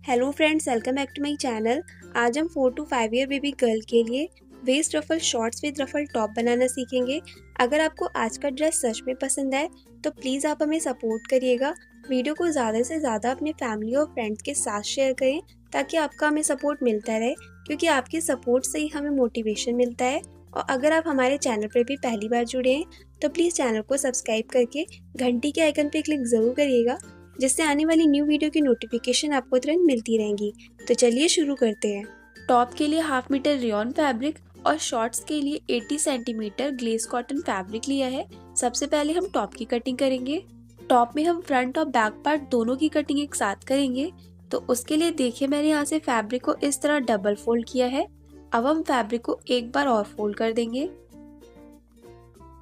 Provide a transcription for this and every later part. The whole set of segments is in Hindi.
Hello friends, welcome back to my channel. आज हम 4 to 5 ईयर बेबी गर्ल के लिए waist ruffle shorts with ruffle top बनाना सीखेंगे। अगर आपको आज का ड्रेस सच में पसंद आए तो प्लीज़ आप हमें सपोर्ट करिएगा। वीडियो को ज़्यादा से ज़्यादा अपने फैमिली और फ्रेंड्स के साथ शेयर करें ताकि आपका हमें सपोर्ट मिलता रहे, क्योंकि आपके सपोर्ट से ही हमें मोटिवेशन मिलता है। और अगर आप हमारे चैनल पर भी पहली बार जुड़े हैं तो प्लीज़ चैनल को सब्सक्राइब करके घंटी के आइकन पर क्लिक ज़रूर करिएगा, जिससे आने वाली न्यू वीडियो की नोटिफिकेशन आपको तुरंत मिलती रहेंगी। तो चलिए शुरू करते हैं। टॉप के लिए 1/2 मीटर रेयॉन फैब्रिक और शॉर्ट्स के लिए 80 सेंटीमीटर ग्लेस कॉटन फैब्रिक लिया है। सबसे पहले हम टॉप की कटिंग करेंगे। टॉप में हम फ्रंट और बैक पार्ट दोनों की कटिंग एक साथ करेंगे। तो उसके लिए देखिए, मैंने यहाँ से फैब्रिक को इस तरह डबल फोल्ड किया है। अब हम फैब्रिक को एक बार और फोल्ड कर देंगे।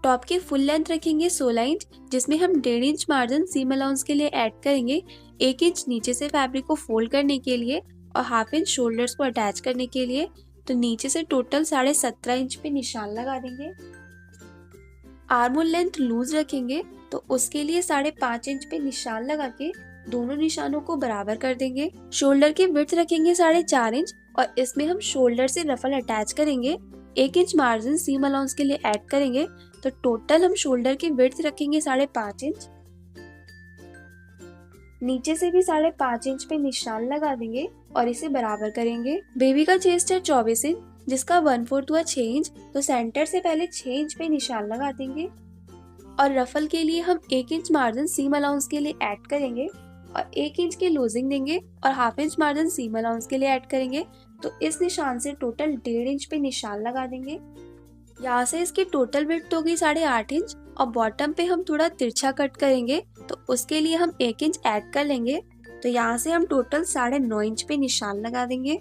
टॉप की फुल लेंथ रखेंगे 16 इंच, जिसमें हम 1.5 इंच मार्जिन सीम अलाउंस के लिए ऐड करेंगे। 1 इंच नीचे से फैब्रिक को फोल्ड करने के लिए और 1/2 इंच शोल्डर्स को अटैच करने के लिए। तो नीचे से टोटल 17.5 इंच पे निशान लगा देंगे। आर्म होल लेंथ लूज रखेंगे, तो उसके लिए 5.5 इंच पे निशान लगा के दोनों निशानों को बराबर कर देंगे। शोल्डर की विड्थ रखेंगे 4.5 इंच और इसमें हम शोल्डर से रफल अटैच करेंगे। 1 इंच मार्जिन सीम अलाउंस के लिए ऐड करेंगे। तो टोटल हम शोल्डर की विड्थ रखेंगे 5.5 इंच। नीचे से भी 5.5 इंच पे निशान लगा देंगे और इसे बराबर करेंगे। बेबी का चेस्ट है 24 इंच, जिसका 1/4 हुआ 6 इंच। तो सेंटर से पहले 6 इंच पे निशान लगा देंगे और रफल के लिए हम 1 इंच मार्जिन सीम अलाउंस के लिए ऐड करेंगे और 1 इंच की लूजिंग देंगे और 1/2 इंच मार्जिन सीम अलाउंस के लिए ऐड करेंगे। तो इस निशान से टोटल 1.5 इंच पे निशान लगा देंगे। यहाँ से इसकी टोटल विड्थ हो गई 8.5 इंच और बॉटम पे हम थोड़ा तिरछा कट करेंगे, तो उसके लिए हम 1 इंच ऐड कर लेंगे। तो यहाँ से हम टोटल 9.5 इंच पे निशान लगा देंगे।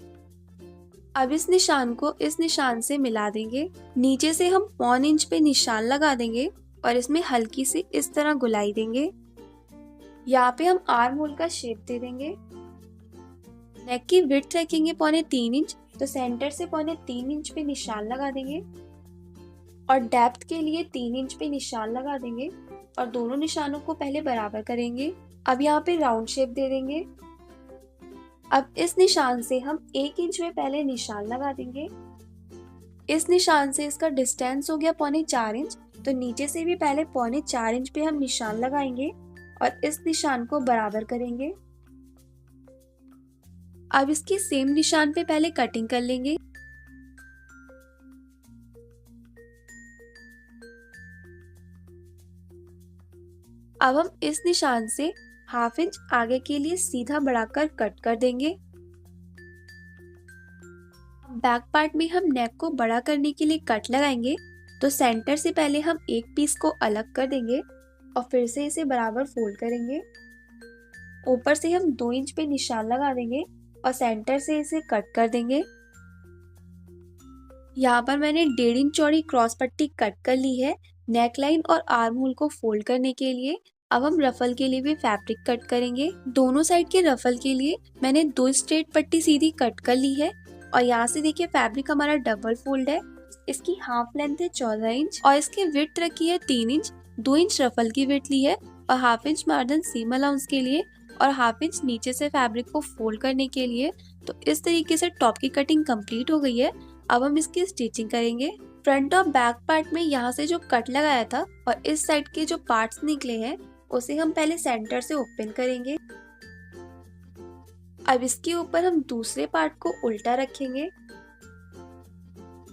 अब इस निशान को इस निशान से मिला देंगे। नीचे से हम 1/4 इंच पे निशान लगा देंगे और इसमें हल्की सी इस तरह गुलाई देंगे। यहाँ पे हम आर्म होल का शेप दे देंगे। नेक की विड्थ रखेंगे 3.25 इंच, तो सेंटर से 3.25 इंच पे निशान लगा देंगे और डेप्थ के लिए 3 इंच पे निशान लगा देंगे और दोनों निशानों को पहले बराबर करेंगे। अब यहाँ पे राउंड शेप दे देंगे। अब इस निशान से हम 1 इंच में पहले निशान लगा देंगे। इस निशान से इसका डिस्टेंस हो गया 4.25 इंच। तो नीचे से भी पहले 4.25 इंच पे हम निशान लगाएंगे और इस निशान को बराबर करेंगे। अब इसकी सेम निशान पे पहले कटिंग कर लेंगे। अब हम इस निशान से 1/2 इंच आगे के लिए सीधा बढ़ाकर कट कर देंगे। बैक पार्ट में हम नेक को बड़ा करने के लिए कट लगाएंगे। तो सेंटर से पहले हम एक पीस को अलग कर देंगे और फिर से इसे बराबर फोल्ड करेंगे। ऊपर से हम 2 इंच पे निशान लगा देंगे और सेंटर से इसे कट कर देंगे। यहाँ पर मैंने 1.5 इंच चौड़ी क्रॉस पट्टी कट कर ली है नेक लाइन और आर्म होल को फोल्ड करने के लिए। अब हम रफल के लिए भी फैब्रिक कट करेंगे। दोनों साइड के रफल के लिए मैंने 2 स्ट्रेट पट्टी सीधी कट कर ली है और यहाँ से देखिए फैब्रिक हमारा डबल फोल्ड है। इसकी हाफ लेंथ है 14 इंच और इसकी विड्थ रखी है 3 इंच। 2 इंच रफल की विड्थ ली है और 1/2 इंच मार्जिन सीम अलाउंस के लिए और 1/2 इंच नीचे से फैब्रिक को फोल्ड करने के लिए। तो इस तरीके से टॉप की कटिंग कंप्लीट हो गई है। अब हम इसकी स्टिचिंग करेंगे। फ्रंट और बैक पार्ट में यहाँ से जो कट लगाया था और इस साइड के जो पार्ट्स निकले हैं उसे हम पहले सेंटर से ओपन करेंगे। अब इसके ऊपर हम दूसरे पार्ट को उल्टा रखेंगे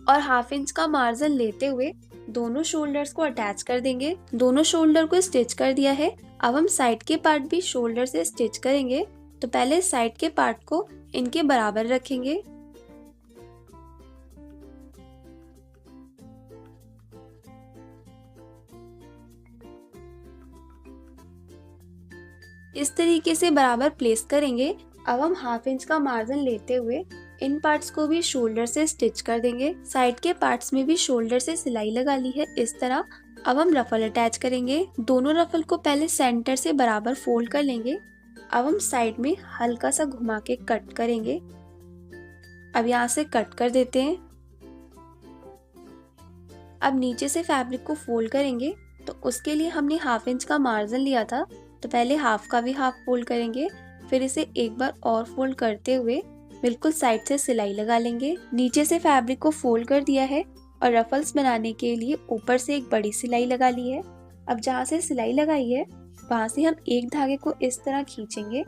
और 1/2 इंच का मार्जिन लेते हुए दोनों शोल्डर्स को अटैच कर देंगे। दोनों शोल्डर को स्टिच कर दिया है। अब हम साइड के पार्ट भी शोल्डर से स्टिच करेंगे। तो पहले साइड के पार्ट को इनके बराबर रखेंगे। इस तरीके से बराबर प्लेस करेंगे। अब हम 1/2 इंच का मार्जिन लेते हुए इन पार्ट्स को भी शोल्डर से स्टिच कर देंगे। साइड के पार्ट्स में भी शोल्डर से सिलाई लगा ली है इस तरह। अब हम रफल अटैच करेंगे। दोनों रफल को पहले सेंटर से बराबर फोल्ड कर लेंगे। अब हम साइड में हल्का सा घुमा के कट करेंगे। अब यहाँ से कट कर देते हैं। अब नीचे से फैब्रिक को फोल्ड करेंगे। तो उसके लिए हमने 1/2 इंच का मार्जिन लिया था, तो पहले हाफ का भी हाफ फोल्ड करेंगे फिर इसे एक बार और फोल्ड करते हुए बिल्कुल साइड से सिलाई लगा लेंगे। नीचे से फैब्रिक को फोल्ड कर दिया है और रफल्स बनाने के लिए ऊपर से एक बड़ी सिलाई लगा ली है। अब जहाँ से सिलाई लगाई है वहाँ से हम एक धागे को इस तरह खींचेंगे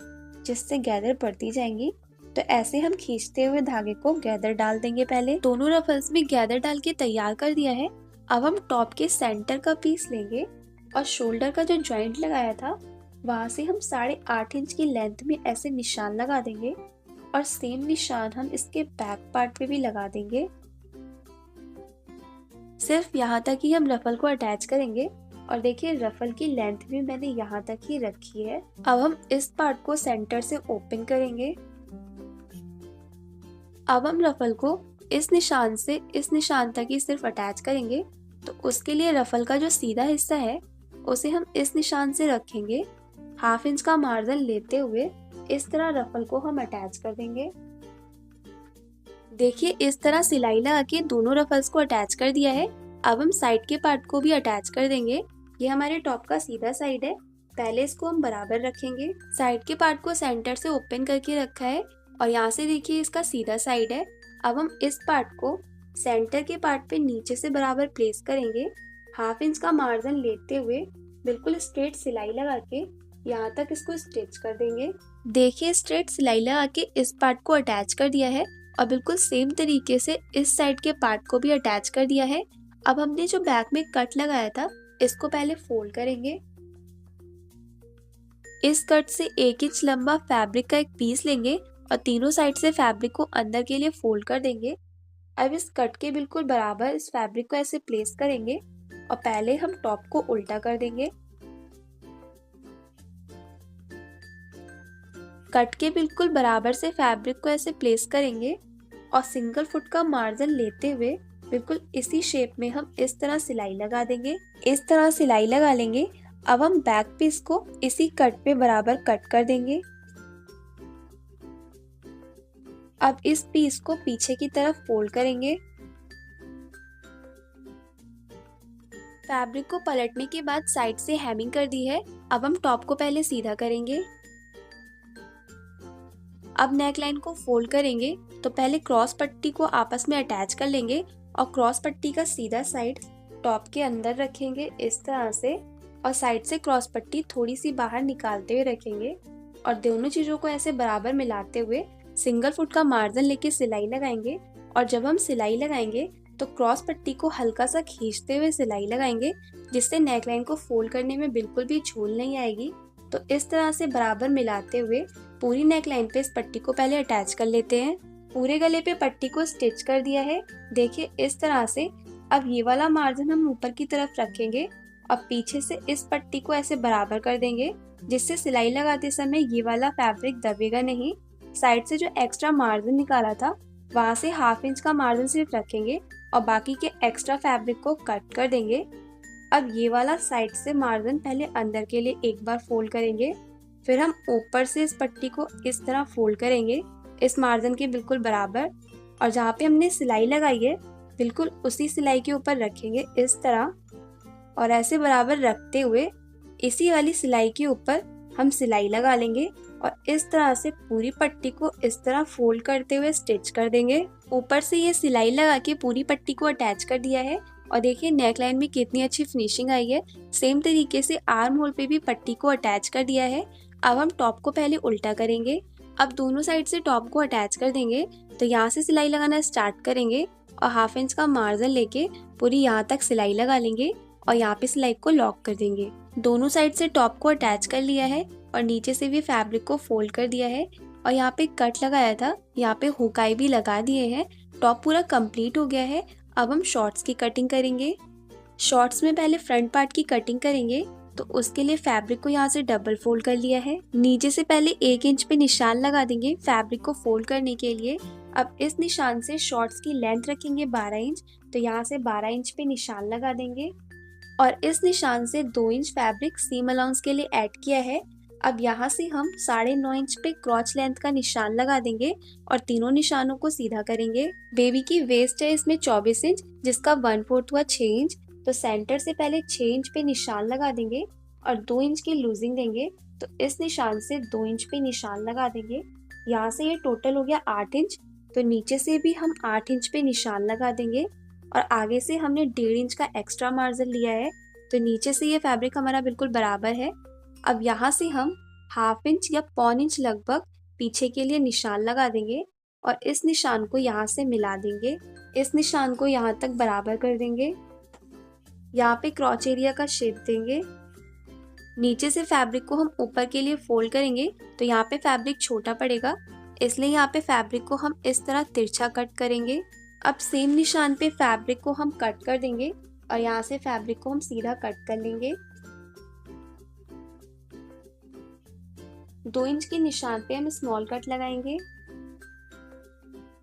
जिससे गैदर पड़ती जाएंगी। तो ऐसे हम खींचते हुए धागे को गैदर डाल देंगे। पहले दोनों रफल्स में गैदर डाल के तैयार कर दिया है। अब हम टॉप के सेंटर का पीस लेंगे और शोल्डर का जो जॉइंट लगाया था वहाँ से हम 8.5 इंच की लेंथ में ऐसे निशान लगा देंगे और सेम निशान हम इसके बैक पार्ट पे भी लगा देंगे। सिर्फ यहाँ तक ही हम रफल को अटैच करेंगे और देखिए रफल की लेंथ भी मैंने यहाँ तक ही रखी है। अब हम इस पार्ट को सेंटर से ओपन करेंगे। अब हम रफल को इस निशान से इस निशान तक ही सिर्फ अटैच करेंगे। तो उसके लिए रफल का जो सीधा हिस्सा है उसे हम इस निशान से रखेंगे। 1/2 इंच का मार्जिन लेते हुए इस तरह रफल को हम अटैच कर देंगे। देखिए इस तरह सिलाई लगा के दोनों रफल्स को अटैच कर दिया है। अब हम साइड के पार्ट को भी अटैच कर देंगे। ये हमारे टॉप का सीधा साइड है। पहले इसको हम बराबर रखेंगे। साइड के पार्ट को सेंटर से ओपन करके रखा है और यहाँ से देखिए इसका सीधा साइड है। अब हम इस पार्ट को सेंटर के पार्ट पे नीचे से बराबर प्लेस करेंगे। 1/2 इंच का मार्जिन लेते हुए बिल्कुल स्ट्रेट सिलाई लगा के यहाँ तक इसको स्टिच कर देंगे। देखिए स्ट्रेट सिलाई लगा के इस पार्ट को अटैच कर दिया है और बिल्कुल सेम तरीके से इस साइड के पार्ट को भी अटैच कर दिया है। अब हमने जो बैक में कट लगाया था इसको पहले फोल्ड करेंगे। इस कट से 1 इंच लंबा फैब्रिक का एक पीस लेंगे और तीनों साइड से फैब्रिक को अंदर के लिए फोल्ड कर देंगे। अब इस कट के बिल्कुल बराबर इस फैब्रिक को ऐसे प्लेस करेंगे और पहले हम टॉप को उल्टा कर देंगे। कट के बिल्कुल बराबर से फैब्रिक को ऐसे प्लेस करेंगे और सिंगल फुट का मार्जिन लेते हुए बिल्कुल इसी शेप में हम इस तरह सिलाई लगा देंगे। इस तरह सिलाई लगा लेंगे। अब हम बैक पीस को इसी कट पे बराबर कट कर देंगे। अब इस पीस को पीछे की तरफ फोल्ड करेंगे। फैब्रिक को पलटने के बाद साइड से हेमिंग कर दी है। अब हम टॉप को पहले सीधा करेंगे। अब नेकलाइन को फोल्ड करेंगे तो पहले क्रॉस पट्टी को आपस में अटैच कर लेंगे और क्रॉस पट्टी का सीधा साइड टॉप के अंदर रखेंगे इस तरह से और साइड से क्रॉस पट्टी थोड़ी सी बाहर निकालते हुए रखेंगे और दोनों चीजों को ऐसे बराबर मिलाते हुए सिंगल फुट का मार्जिन लेके सिलाई लगाएंगे। और जब हम सिलाई लगाएंगे तो क्रॉस पट्टी को हल्का सा खींचते हुए सिलाई लगाएंगे जिससे नेकलाइन को फोल्ड करने में बिल्कुल भी झूल नहीं आएगी। तो इस तरह से बराबर मिलाते हुए पूरी नेकलाइन पे इस पट्टी को पहले अटैच कर लेते हैं। पूरे गले पे पट्टी को स्टिच कर दिया है। देखिए इस तरह से। अब ये वाला मार्जिन हम ऊपर की तरफ रखेंगे और पीछे से इस पट्टी को ऐसे बराबर कर देंगे जिससे सिलाई लगाते समय ये वाला फैब्रिक दबेगा नहीं। साइड से जो एक्स्ट्रा मार्जिन निकाला था वहाँ से 1/2 इंच का मार्जिन सिर्फ रखेंगे और बाकी के एक्स्ट्रा फैब्रिक को कट कर देंगे। अब ये वाला साइड से मार्जिन पहले अंदर के लिए एक बार फोल्ड करेंगे, फिर हम ऊपर से इस पट्टी को इस तरह फोल्ड करेंगे इस मार्जिन के बिल्कुल बराबर और जहाँ पे हमने सिलाई लगाई है बिल्कुल उसी सिलाई के ऊपर रखेंगे इस तरह और ऐसे बराबर रखते हुए इसी वाली सिलाई के ऊपर हम सिलाई लगा लेंगे और इस तरह से पूरी पट्टी को इस तरह फोल्ड करते हुए स्टिच कर देंगे। ऊपर से ये सिलाई लगा के पूरी पट्टी को अटैच कर दिया है और देखिए नेकलाइन में कितनी अच्छी फिनिशिंग आई है। सेम तरीके से आर्म होल पे भी पट्टी को अटैच कर दिया है। अब हम टॉप को पहले उल्टा करेंगे। अब दोनों साइड से टॉप को अटैच कर देंगे तो यहाँ से सिलाई लगाना स्टार्ट करेंगे और 1/2 इंच का मार्जिन लेके पूरी यहाँ तक सिलाई लगा लेंगे और यहाँ पे सिलाई को लॉक कर देंगे। दोनों साइड से टॉप को अटैच कर लिया है और नीचे से भी फैब्रिक को फोल्ड कर दिया है और यहाँ पे कट लगाया था, यहाँ पे हुकाई भी लगा दिए हैं। टॉप पूरा कंप्लीट हो गया है। अब हम शॉर्ट्स की कटिंग करेंगे। शॉर्ट्स में पहले फ्रंट पार्ट की कटिंग करेंगे तो उसके लिए फैब्रिक को यहाँ से डबल फोल्ड कर लिया है। नीचे से पहले 1 इंच पे निशान लगा देंगे फैब्रिक को फोल्ड करने के लिए। अब इस निशान से शॉर्ट्स की लेंथ रखेंगे 12 इंच, तो यहाँ से 12 इंच पे निशान लगा देंगे और इस निशान से 2 इंच फैब्रिक सीम अलाउंस के लिए ऐड किया है। अब यहाँ से हम 9.5 इंच पे क्रॉच लेंथ का निशान लगा देंगे और तीनों निशानों को सीधा करेंगे। बेबी की वेस्ट है इसमें 24 इंच जिसका 1/4 हुआ 6 इंच, तो सेंटर से पहले 6 इंच पे निशान लगा देंगे और 2 इंच की लूजिंग देंगे तो इस निशान से 2 इंच पे निशान लगा देंगे। यहाँ से ये टोटल हो गया 8 इंच, तो नीचे से भी हम 8 इंच पे निशान लगा देंगे। और आगे से हमने 1.5 इंच का एक्स्ट्रा मार्जिन लिया है, तो नीचे से ये फैब्रिक हमारा बिल्कुल बराबर है। अब यहाँ से हम 1/2 इंच या 1/4 इंच लगभग पीछे के लिए निशान लगा देंगे और इस निशान को यहाँ से मिला देंगे। इस निशान को यहाँ तक बराबर कर देंगे। यहाँ पे क्रॉच एरिया का शेप देंगे। नीचे से फैब्रिक को हम ऊपर के लिए फोल्ड करेंगे तो यहाँ पे फैब्रिक छोटा पड़ेगा, इसलिए यहाँ पे फैब्रिक को हम इस तरह तिरछा कट करेंगे। अब सेम निशान पे फैब्रिक को हम कट कर देंगे और यहाँ से फैब्रिक को हम सीधा कट कर लेंगे। 2 इंच के निशान पे हम स्मॉल कट लगाएंगे।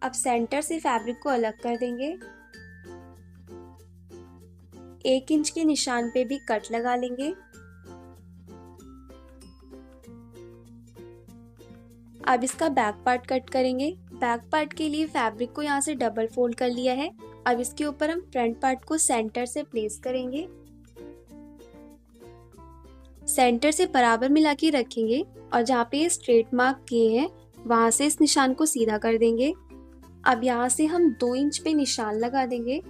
अब सेंटर से फैब्रिक को अलग कर देंगे। 1 इंच के निशान पे भी कट लगा लेंगे। अब इसका बैक पार्ट कट करेंगे। बैक पार्ट के लिए फैब्रिक को यहाँ से डबल फोल्ड कर लिया है। अब इसके ऊपर हम फ्रंट पार्ट को सेंटर से प्लेस करेंगे। सेंटर से बराबर मिला के रखेंगे और जहाँ पे ये स्ट्रेट मार्क किए हैं वहां से इस निशान को सीधा कर देंगे। अब यहाँ से हम 2 इंच पे निशान लगा देंगे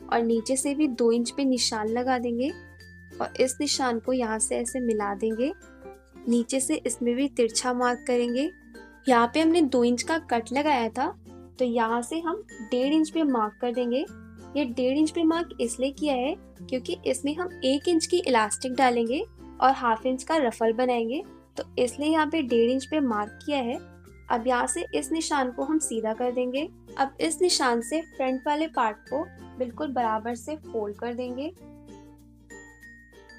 और नीचे से भी 2 इंच पे निशान लगा देंगे और इस निशान को यहाँ से ऐसे मिला देंगे। नीचे से इसमें भी तिरछा मार्क करेंगे। यहाँ पे हमने 2 इंच का कट लगाया था, तो यहाँ से हम 1.5 इंच पे मार्क कर देंगे। ये 1.5 इंच पे मार्क इसलिए किया है क्योंकि इसमें हम 1 इंच की इलास्टिक डालेंगे और 1/2 इंच का रफल बनाएंगे, तो इसलिए यहाँ पे 1.5 इंच पे मार्क किया है। अब यहाँ से इस निशान को हम सीधा कर देंगे। अब इस निशान से फ्रंट वाले पार्ट को बिल्कुल बराबर से फोल्ड कर देंगे।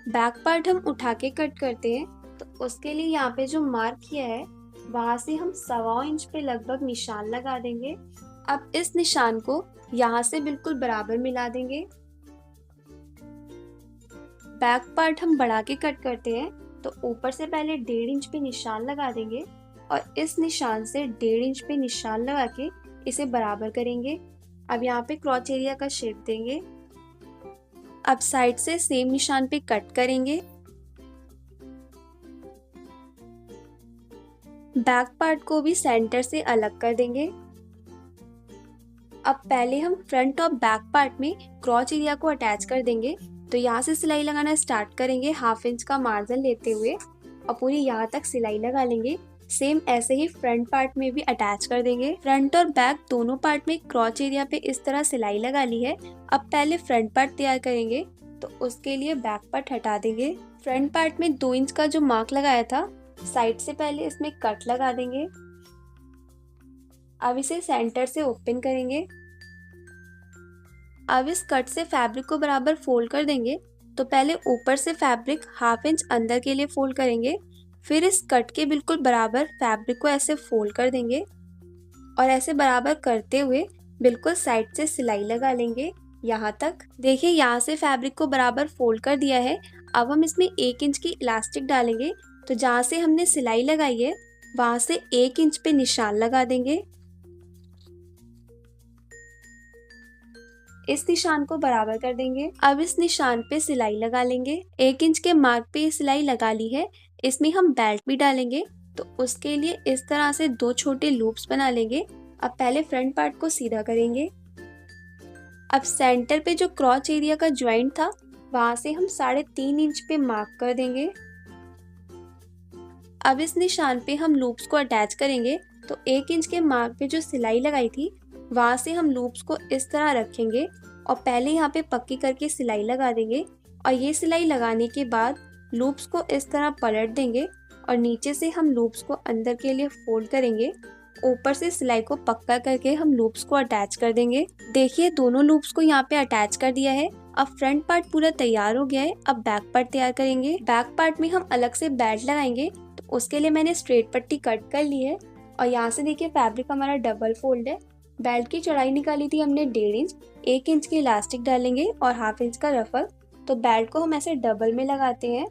बैक पार्ट हम उठा के कट करते हैं, तो उसके लिए यहाँ पे जो मार्क किया है वहां से हम 1.25 इंच पे लगभग निशान लगा देंगे। अब इस निशान को यहाँ से बिल्कुल बराबर मिला देंगे। बैक पार्ट हम बढ़ा के कट करते हैं, तो ऊपर से पहले 1.5 इंच पे निशान लगा देंगे और इस निशान से 1.5 इंच पे निशान लगा के इसे बराबर करेंगे। अब यहाँ पे क्रॉच एरिया का शेप देंगे। अब साइड से सेम निशान पे कट करेंगे। बैक पार्ट को भी सेंटर से अलग कर देंगे। अब पहले हम फ्रंट और बैक पार्ट में क्रॉच एरिया को अटैच कर देंगे, तो यहाँ से सिलाई लगाना स्टार्ट करेंगे 1/2 इंच का मार्जिन लेते हुए और पूरी यहाँ तक सिलाई लगा लेंगे। सेम ऐसे ही फ्रंट पार्ट में भी अटैच कर देंगे। फ्रंट और बैक दोनों पार्ट में क्रॉच एरिया पे इस तरह सिलाई लगा ली है। अब पहले फ्रंट पार्ट तैयार करेंगे, तो उसके लिए बैक पार्ट हटा देंगे। फ्रंट पार्ट में 2 इंच का जो मार्क लगाया था, साइड से पहले इसमें कट लगा देंगे। अब इसे सेंटर से ओपन करेंगे। अब इस कट से फैब्रिक को बराबर फोल्ड कर देंगे, तो पहले ऊपर से फैब्रिक 1/2 इंच अंदर के लिए फोल्ड करेंगे, फिर इस कट के बिल्कुल बराबर फैब्रिक को ऐसे फोल्ड कर देंगे और ऐसे बराबर करते हुए बिल्कुल साइड से सिलाई लगा लेंगे यहाँ तक। देखिए यहाँ से फैब्रिक को बराबर फोल्ड कर दिया है। अब हम इसमें 1 इंच की इलास्टिक डालेंगे, तो जहाँ से हमने सिलाई लगाई है वहां से 1 इंच पे निशान लगा देंगे। इस निशान को बराबर कर देंगे। अब इस निशान पे सिलाई लगा लेंगे। 1 इंच के मार्क पे सिलाई लगा ली है। इसमें हम बेल्ट भी डालेंगे, तो उसके लिए इस तरह से 2 छोटे लूप्स बना लेंगे। अब पहले फ्रंट पार्ट को सीधा करेंगे। अब सेंटर पे जो क्रॉच एरिया का ज्वाइंट था वहां से हम 3.5 इंच पे मार्क कर देंगे। अब इस निशान पे हम लूप्स को अटैच करेंगे, तो 1 इंच के मार्क पे जो सिलाई लगाई थी वहां से हम लूप्स को इस तरह रखेंगे और पहले यहाँ पे पक्की करके सिलाई लगा देंगे और ये सिलाई लगाने के बाद लूप्स को इस तरह पलट देंगे और नीचे से हम लूप्स को अंदर के लिए फोल्ड करेंगे। ऊपर से सिलाई को पक्का करके हम लूप्स को अटैच कर देंगे। देखिए दोनों लूप्स को यहाँ पे अटैच कर दिया है। अब फ्रंट पार्ट पूरा तैयार हो गया है। अब बैक पार्ट तैयार करेंगे। बैक पार्ट में हम अलग से बेल्ट लगाएंगे, तो उसके लिए मैंने स्ट्रेट पट्टी कट कर ली है और यहाँ से देखिए फैब्रिक हमारा डबल फोल्ड है। बेल्ट की चौड़ाई निकाली थी हमने 1.5 इंच। 1 इंच की इलास्टिक डालेंगे और 1/2 इंच का रफल, तो बेल्ट को हम ऐसे डबल में लगाते हैं।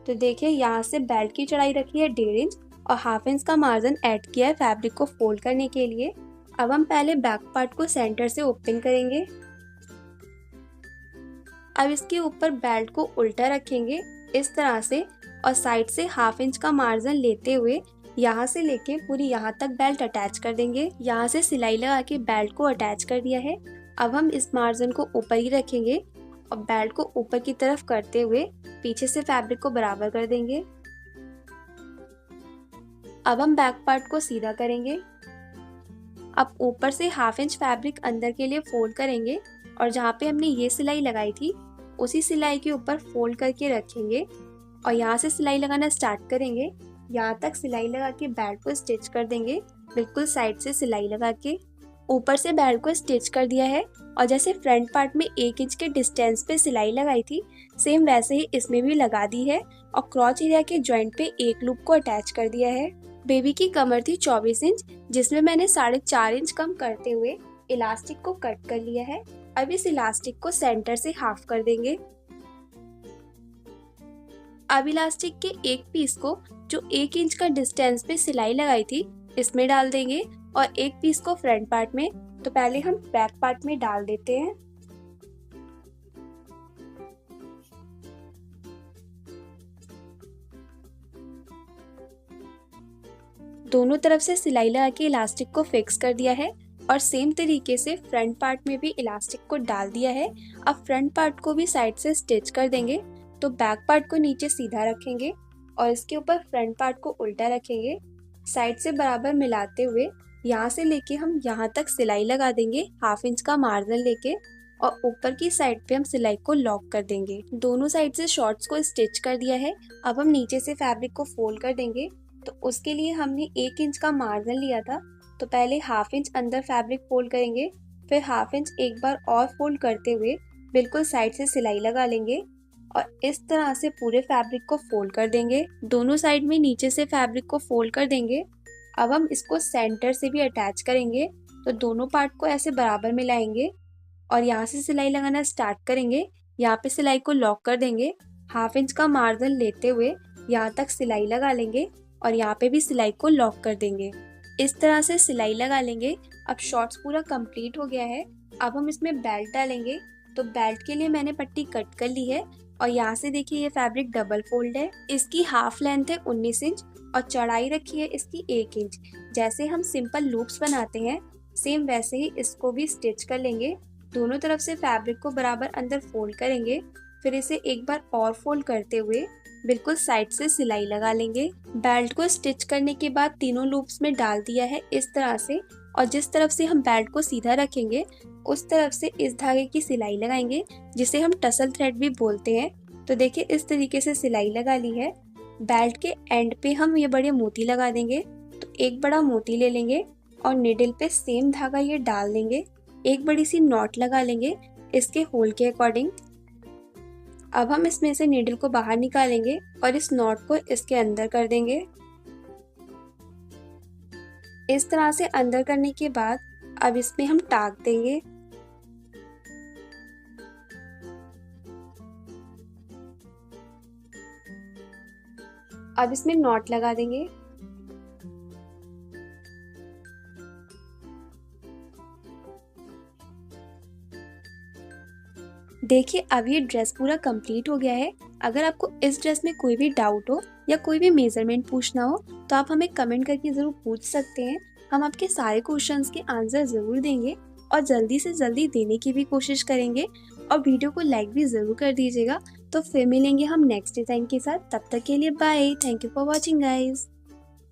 तो देखिए यहाँ से बेल्ट की चौड़ाई रखी है 1.5 इंच और 1/2 इंच का मार्जिन ऐड किया है फैब्रिक को फोल्ड करने के लिए। अब हम पहले बैक पार्ट को सेंटर से ओपन करेंगे। अब इसके ऊपर बेल्ट को उल्टा रखेंगे इस तरह से, और साइड से ½ इंच का मार्जिन लेते हुए यहाँ से लेके पूरी यहाँ तक बेल्ट अटैच कर देंगे। यहाँ से सिलाई लगा के बेल्ट को अटैच कर दिया है। अब हम इस मार्जिन को ऊपर ही रखेंगे और बेल्ट को ऊपर की तरफ करते हुए पीछे से फैब्रिक को बराबर कर देंगे। अब हम बैक पार्ट को सीधा करेंगे। अब ऊपर से ½ इंच फैब्रिक अंदर के लिए फोल्ड करेंगे और जहाँ पे हमने ये सिलाई लगाई थी उसी सिलाई के ऊपर फोल्ड करके रखेंगे और यहाँ से सिलाई लगाना स्टार्ट करेंगे। यहाँ तक सिलाई लगा के बेल्ट को स्टिच कर देंगे, बिल्कुल साइड से सिलाई लगा के। ऊपर से बेल्ट को स्टिच कर दिया है और जैसे फ्रंट पार्ट में 1 इंच के डिस्टेंस पे सिलाई लगाई थी सेम वैसे ही इसमें भी लगा दी है और क्रॉच एरिया के जॉइंट पे एक लूप को अटैच कर दिया है। बेबी की कमर थी 24 इंच, जिसमें मैंने 4.5 इंच कम करते हुए इलास्टिक को कट कर लिया है। अब इस इलास्टिक को सेंटर से हाफ कर देंगे। अब इलास्टिक के एक पीस को जो 1 इंच का डिस्टेंस पे सिलाई लगाई थी इसमें डाल देंगे और एक पीस को फ्रंट पार्ट में। तो पहले हम बैक पार्ट में डाल देते हैं। दोनों तरफ से सिलाई लगा के इलास्टिक को फिक्स कर दिया है और सेम तरीके से फ्रंट पार्ट में भी इलास्टिक को डाल दिया है। अब फ्रंट पार्ट को भी साइड से स्टिच कर देंगे। तो बैक पार्ट को नीचे सीधा रखेंगे और इसके ऊपर फ्रंट पार्ट को उल्टा रखेंगे। साइड से बराबर मिलाते हुए यहाँ से लेके हम यहाँ तक सिलाई लगा देंगे ½ इंच का मार्जिन लेके और ऊपर की साइड पे हम सिलाई को लॉक कर देंगे। दोनों साइड से शॉर्ट्स को स्टिच कर दिया है। अब हम नीचे से फैब्रिक को फोल्ड कर देंगे। तो उसके लिए हमने 1 इंच का मार्जिन लिया था, तो पहले ½ इंच अंदर फैब्रिक फोल्ड करेंगे, फिर ½ इंच एक बार और फोल्ड करते हुए बिल्कुल साइड से सिलाई लगा लेंगे और इस तरह से पूरे फैब्रिक को फोल्ड कर देंगे। दोनों साइड में नीचे से फैब्रिक को फोल्ड कर देंगे। अब हम इसको सेंटर से भी अटैच करेंगे, तो दोनों पार्ट को ऐसे बराबर मिलाएंगे और यहाँ से सिलाई लगाना स्टार्ट करेंगे। यहाँ पे सिलाई को लॉक कर देंगे, ½ इंच का मार्जिन लेते हुए यहाँ तक सिलाई लगा लेंगे और यहाँ पे भी सिलाई को लॉक कर देंगे। इस तरह से सिलाई लगा लेंगे। अब शॉर्ट्स पूरा कंप्लीट हो गया है। अब हम इसमें बेल्ट डालेंगे। तो बेल्ट के लिए मैंने पट्टी कट कर ली है और यहाँ से देखिए ये फैब्रिक डबल फोल्ड है। इसकी हाफ लेंथ है 19 इंच और चौड़ाई रखी है इसकी 1 इंच। जैसे हम सिंपल लूप्स बनाते हैं सेम वैसे ही इसको भी स्टिच कर लेंगे। दोनों तरफ से फैब्रिक को बराबर अंदर फोल्ड करेंगे, फिर इसे एक बार और फोल्ड करते हुए बिल्कुल साइड से सिलाई लगा लेंगे। बेल्ट को स्टिच करने के बाद तीनों लूप्स में डाल दिया है इस तरह से और जिस तरफ से हम बेल्ट को सीधा रखेंगे उस तरफ से इस धागे की सिलाई लगाएंगे, जिसे हम टसल थ्रेड भी बोलते हैं। तो देखिए इस तरीके से सिलाई लगा ली है। बेल्ट के एंड पे हम ये बड़े मोती लगा देंगे। तो एक बड़ा मोती ले लेंगे और निडल पे सेम धागा ये डाल देंगे। एक बड़ी सी नॉट लगा लेंगे इसके होल के अकॉर्डिंग। अब हम इसमें से नीडल को बाहर निकालेंगे और इस नॉट को इसके अंदर कर देंगे। इस तरह से अंदर करने के बाद अब इसमें हम टाक देंगे। अब इसमें नॉट लगा देंगे। देखिए अब ये ड्रेस पूरा कंप्लीट हो गया है। अगर आपको इस ड्रेस में कोई भी डाउट हो या कोई भी मेजरमेंट पूछना हो तो आप हमें कमेंट करके ज़रूर पूछ सकते हैं। हम आपके सारे क्वेश्चंस के आंसर ज़रूर देंगे और जल्दी से जल्दी देने की भी कोशिश करेंगे। और वीडियो को लाइक भी ज़रूर कर दीजिएगा। तो फिर मिलेंगे हम नेक्स्ट डिज़ाइन के साथ। तब तक के लिए bye. Thank you for watching guys.